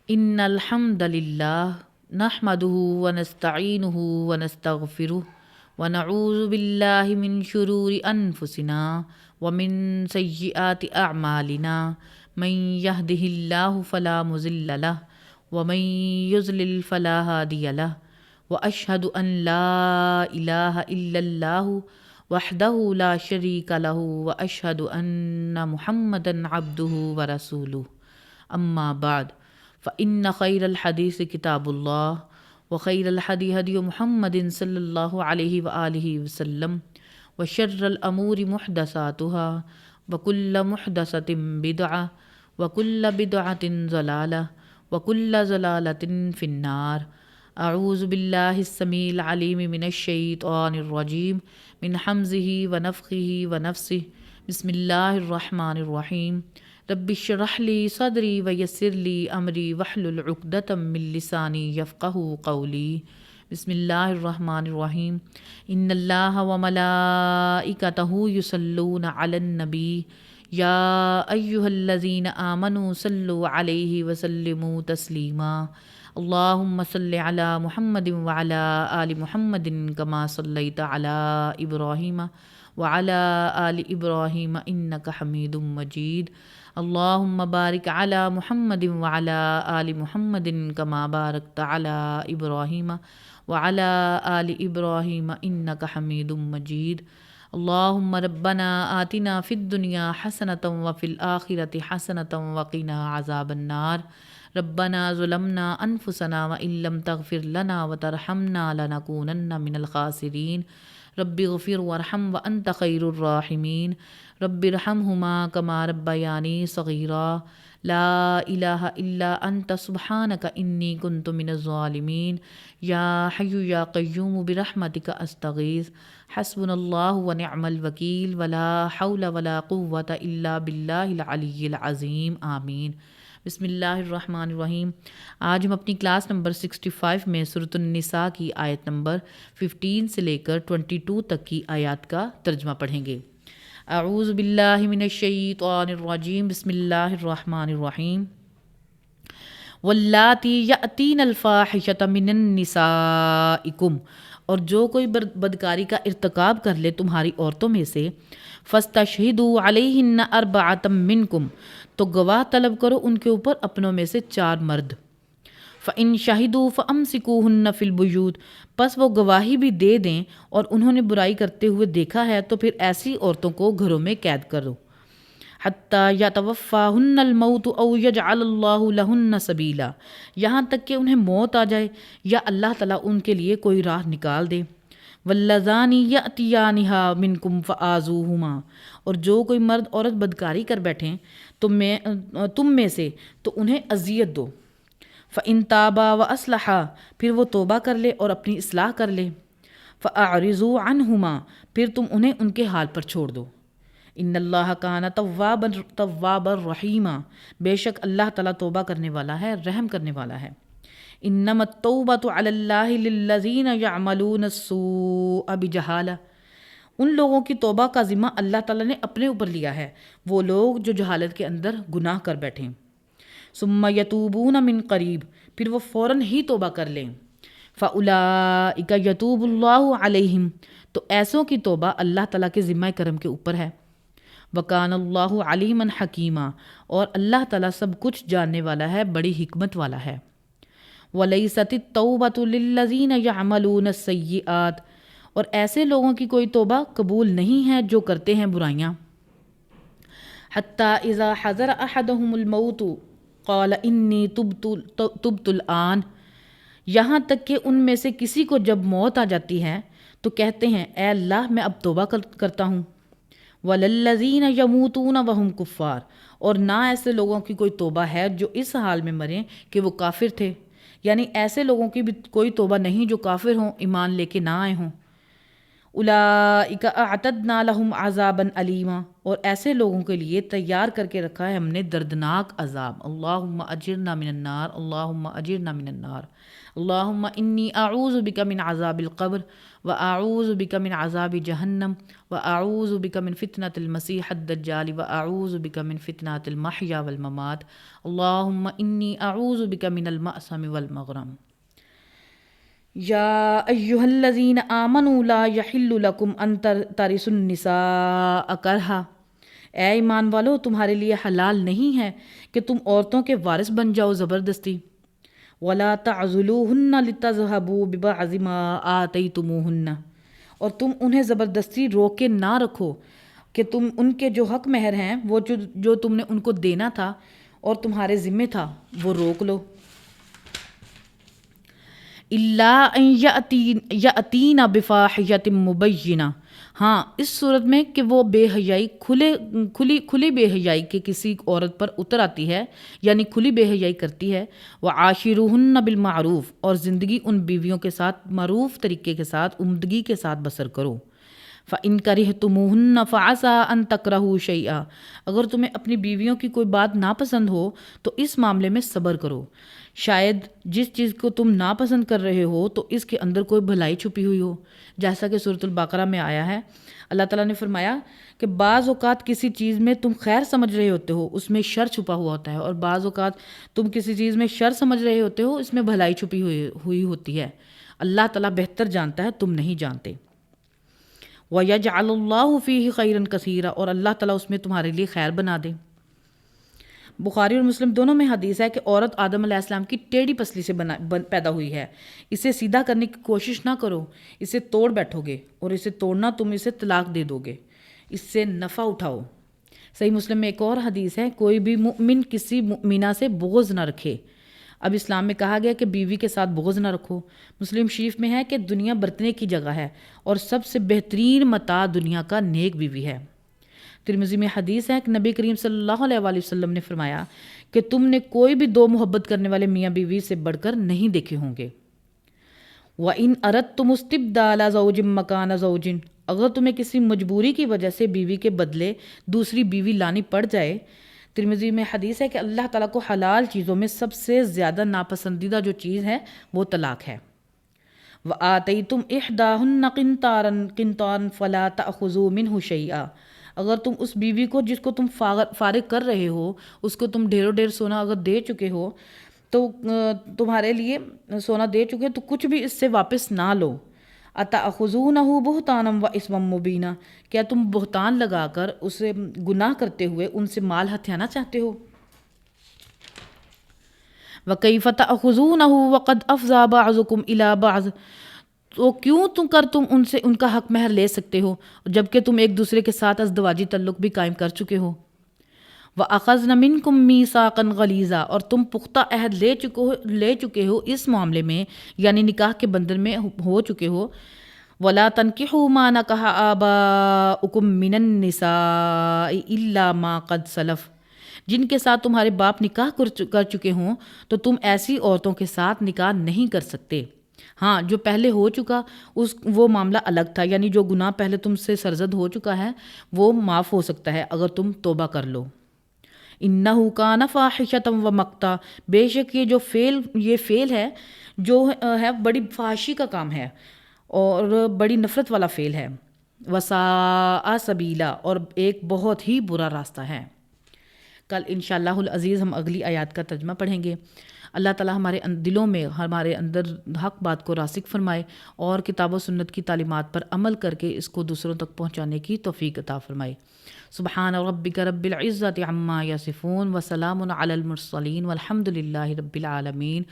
ان الحمد للہ نحمده ونستعینه ونستغفره ونعوذ باللہ من شرور انفسنا ومن سیئات اعمالنا من يهده اللہ فلا مضل له ومن يضلل فلا هادی له واشهد ان لا الہ الا اللہ وحدہ لا شریک له واشهد ان محمدا عبدہ ورسولہ اما بعد فإن خیر الحدیث کتاب اللہ وخیر الحدی ہدی محمد صلی اللہ علیہ وآلہ وسلم وشر الامور محدثاتها وکل محدثۃ بدعہ وکل بدعۃ ضلالہ وکل ضلالۃ فی النار۔ اعوذ باللہ السمیع العلیم من الشیطان الرجیم من حمزہ ونفخہ ونفثہ بسم اللہ الرحمن الرحیم۔ رب اشرح لی صدری ویسر لی امری واحلل عقدۃ من لسانی یفقہوا قولی۔ بسم اللہ الرحمن الرحیم۔ ان اللہ وملائکتہ یصلون علی النبی یا ایہا الذین آمنوا صلوا علیہ وسلموا تسلیما۔ اللہم صل علی محمد وعلی آل محمد کما صلیت علی ابراہیم وعلی آل ابراہیم انک حمید مجید۔ اللہم بارک علی محمد وعلی آل محمد کما بارکت علی ابراہیم وعلی آل ابراہیم انک حمید مجید۔ اللہم ربنا آتنا فی الدنیا حسنۃ وفی الآخرۃ حسنۃ وقنا عذاب النار۔ ربنا ظلمنا انفسنا وان لم تغفر لنا وترحمنا لنکونن من الخاسرین۔ رب اغفر وارحم وانت خیر الراحمین۔ رب ارحمہما کما ربیانی صغیرا۔ لا الہ الا انت سبحانک انی کنت من الظالمین۔ یا حی یا قیوم برحمتک استغیث۔ حسبنا اللہ ونعم الوکیل ولا حول ولا قوة الا باللہ العلی العظیم آمین۔ بسم اللہ الرحمن الرحیم۔ آج ہم اپنی کلاس نمبر 65 میں سورۃ النساء کی آیت نمبر 15 سے لے کر 22 تک کی آیات کا ترجمہ پڑھیں گے۔ اعوذ باللہ من الشیطان الرجیم، بسم اللہ الرحمن الرحیم۔ واللاتی یأتین الفاحشۃ من نسائکم، اور جو کوئی بدکاری کا ارتکاب کر لے تمہاری عورتوں میں سے، فاستشہدوا علیہن اربعۃ منکم، تو گواہ طلب کرو ان کے اوپر اپنوں میں سے 4 مرد۔ فإن شہدوا فأمسکوہن فی البیوت، پس وہ گواہی بھی دے دیں اور انہوں نے برائی کرتے ہوئے دیکھا ہے تو پھر ایسی عورتوں کو گھروں میں قید کرو۔ حتیٰ یتوفاہن الموت او یجعل اللہ لہن سبیلا، یہاں تک کہ انہیں موت آ جائے یا اللہ تعالیٰ ان کے لیے کوئی راہ نکال دے۔ واللذان یأتیانہا منکم فآذوہما، اور جو کوئی مرد عورت بدکاری کر بیٹھیں تم میں سے تو انہیں اذیت دو۔ فإن تابا وأصلحا، پھر وہ توبہ کر لے اور اپنی اصلاح کر لے۔ فأعرضوا عنہما، پھر تم انہیں ان کے حال پر چھوڑ دو۔ ان اللہ کان توابا رحیما، بے شک اللہ تعالیٰ توبہ کرنے والا ہے، رحم کرنے والا ہے۔ انما التوبۃ علی اللہ للذین یعملون السوء بجہالہ، ان لوگوں کی توبہ کا ذمہ اللہ تعالیٰ نے اپنے اوپر لیا ہے، وہ لوگ جو جہالت کے اندر گناہ کر بیٹھیں۔ ثم یتوبون من قریب، پھر وہ فوراً ہی توبہ کر لیں۔ فاولئک یتوب اللہ علیہم، تو ایسوں کی توبہ اللہ تعالیٰ کے ذمہ کرم کے اوپر ہے۔ وکان اللہ علیما حکیما، اور اللہ تعالیٰ سب کچھ جاننے والا ہے، بڑی حکمت والا ہے۔ ولیست التوبۃ للذین یعملون السیئات، اور ایسے لوگوں کی کوئی توبہ قبول نہیں ہے جو کرتے ہیں برائیاں۔ حتی اذا حضر احدہم الموت قال انی تبت الآن، یہاں تک کہ ان میں سے کسی کو جب موت آ جاتی ہے تو کہتے ہیں اے اللہ میں اب توبہ کرتا ہوں۔ وَلَلَّذِينَ يَمُوتُونَ وَهُمْ کفار، اور نہ ایسے لوگوں کی کوئی توبہ ہے جو اس حال میں مریں کہ وہ کافر تھے، یعنی ایسے لوگوں کی بھی کوئی توبہ نہیں جو کافر ہوں، ایمان لے کے نہ آئے ہوں۔ اولئک اعتدنا لہم عذابا علیما، اور ایسے لوگوں کے لیے تیار کر کے رکھا ہے ہم نے دردناک عذاب۔ اللہم اجرنا من النار، اللہم اجرنا من النار، اللہم انی اعوذ بک من عذاب القبر واعوذ بک من عذاب جہنم واعوذ بک من فتنۃ المسیح الدجال واعوذ بک من فتنۃ المحیا والممات، اللہم انی اعوذ بک من المأثم والمغرم۔ یا ایہا الذین آمنوا لا یحل لکم ان ترثوا النساء کرہا، اے ایمان والو تمہارے لیے حلال نہیں ہے کہ تم عورتوں کے وارث بن جاؤ زبردستی۔ ولا تعضلوہن لتذہبوا ببعض ما آتیتموہن، اور تم انہیں زبردستی روک کے نہ رکھو کہ تم ان کے جو حق مہر ہیں وہ جو تم نے ان کو دینا تھا اور تمہارے ذمے تھا وہ روک لو۔ الا ان یاتین بفاحشۃ مبینہ، ہاں اس صورت میں کہ وہ بے حیائی کھلی بے حیائی کے کسی عورت پر اتر آتی ہے، یعنی کھلی بے حیائی کرتی ہے۔ وعاشروہن بالمعروف، اور زندگی ان بیویوں کے ساتھ معروف طریقے کے ساتھ عمدگی کے ساتھ بسر کرو۔ فَإِن كَرِهْتُمُوهُنَّ فَعَسَىٰ أَن تَكْرَهُوا شَيْئًا، اگر تمہیں اپنی بیویوں کی کوئی بات ناپسند ہو تو اس معاملے میں صبر کرو، شاید جس چیز کو تم ناپسند کر رہے ہو تو اس کے اندر کوئی بھلائی چھپی ہوئی ہو، جیسا کہ سورۃ البقرہ میں آیا ہے۔ اللہ تعالیٰ نے فرمایا کہ بعض اوقات کسی چیز میں تم خیر سمجھ رہے ہوتے ہو اس میں شر چھپا ہوا ہوتا ہے، اور بعض اوقات تم کسی چیز میں شر سمجھ رہے ہوتے ہو اس میں بھلائی چھپی ہوئی ہوتی ہے۔ اللہ تعالیٰ بہتر جانتا ہے، تم نہیں جانتے۔ وَيَجْعَلُ اللَّهُ فِيهِ خَيْرًا كَثِيرًا، اور اللہ تعالیٰ اس میں تمہارے لیے خیر بنا دے۔ بخاری اور مسلم دونوں میں حدیث ہے کہ عورت آدم علیہ السلام کی ٹیڑھی پسلی سے پیدا ہوئی ہے، اسے سیدھا کرنے کی کوشش نہ کرو، اسے توڑ بیٹھو گے، اور اسے توڑنا تم اسے طلاق دے دو گے، اس سے نفع اٹھاؤ۔ صحیح مسلم میں ایک اور حدیث ہے، کوئی بھی مؤمن کسی مؤمنہ سے بغض نہ رکھے۔ اب اسلام میں کہا گیا کہ بیوی کے ساتھ بغض نہ رکھو۔ مسلم شریف میں ہے کہ دنیا برتنے کی جگہ ہے اور سب سے بہترین متاع دنیا کا نیک بیوی ہے۔ ترمذی میں حدیث ہے کہ نبی کریم صلی اللہ علیہ وآلہ وسلم نے فرمایا کہ تم نے کوئی بھی دو محبت کرنے والے میاں بیوی سے بڑھ کر نہیں دیکھے ہوں گے۔ وَإِنْ أَرَدْتُمُ اسْتِبْدَالَ زَوْجٍ مَّكَانَ زَوْجٍ، اگر تمہیں کسی مجبوری کی وجہ سے بیوی کے بدلے دوسری بیوی لانی پڑ جائے۔ ترمذی میں حدیث ہے کہ اللہ تعالیٰ کو حلال چیزوں میں سب سے زیادہ ناپسندیدہ جو چیز ہے وہ طلاق ہے۔ وَآتَيْتُمْ إِحْدَاهُنَّ قِنْطَارًا فَلَا تَأْخُذُوا مِنْهُ شَيْئًا، اگر تم اس بیوی کو جس کو تم فارغ کر رہے ہو اس کو تم ڈھیروں ڈھیر سونا اگر دے چکے ہو تو تمہارے لیے سونا دے چکے تو کچھ بھی اس سے واپس نہ لو۔ أَتَأْخُذُونَهُ بُهْتَانًا وَإِثْمًا مُبِينًا، کیا تم بہتان لگا کر اسے گناہ کرتے ہوئے ان سے مال ہتھیانا چاہتے ہو؟ وَكَيْفَ تَأْخُذُونَهُ وَقَدْ أَفْضَىٰ بَعْضُكُمْ إِلَىٰ بَعْضٍ، تو کیوں تم ان سے ان کا حق مہر لے سکتے ہو جبکہ تم ایک دوسرے کے ساتھ ازدواجی تعلق بھی قائم کر چکے ہو۔ وَأَخَذْنَ مِنْكُمْ مِيثَاقًا غَلِيظًا، اور تم پختہ عہد لے چکے ہو اس معاملے میں، یعنی نکاح کے بندھن میں ہو چکے ہو۔ وَلَا تَنْكِحُوا مَا نَكَحَ آبَاؤُكُمْ مِنَ النِّسَاءِ إِلَّا مَا قَدْ سَلَفَ، جن کے ساتھ تمہارے باپ نکاح کر چکے ہوں تو تم ایسی عورتوں کے ساتھ نکاح نہیں کر سکتے۔ ہاں جو پہلے ہو چکا وہ معاملہ الگ تھا، یعنی جو گناہ پہلے تم سے سرزد ہو چکا ہے وہ معاف ہو سکتا ہے اگر تم توبہ کر لو۔ اِنَّهُ كَانَ فَاحِشَةً وَمَقْتًا، بے شک یہ فعل ہے جو ہے بڑی فحاشی کا کام ہے اور بڑی نفرت والا فعل ہے۔ وَسَاءَ سَبِيلًا، اور ایک بہت ہی برا راستہ ہے۔ کل انشاءاللہ العزیز ہم اگلی آیات کا ترجمہ پڑھیں گے۔ اللہ تعالیٰ ہمارے دلوں میں ہمارے اندر حق بات کو راسخ فرمائے اور کتاب و سنت کی تعلیمات پر عمل کر کے اس کو دوسروں تک پہنچانے کی توفیق عطا فرمائے۔ سبحان ربک رب العزۃ عما یصفون وسلام علی المرسلین والحمد للہ رب العالمین۔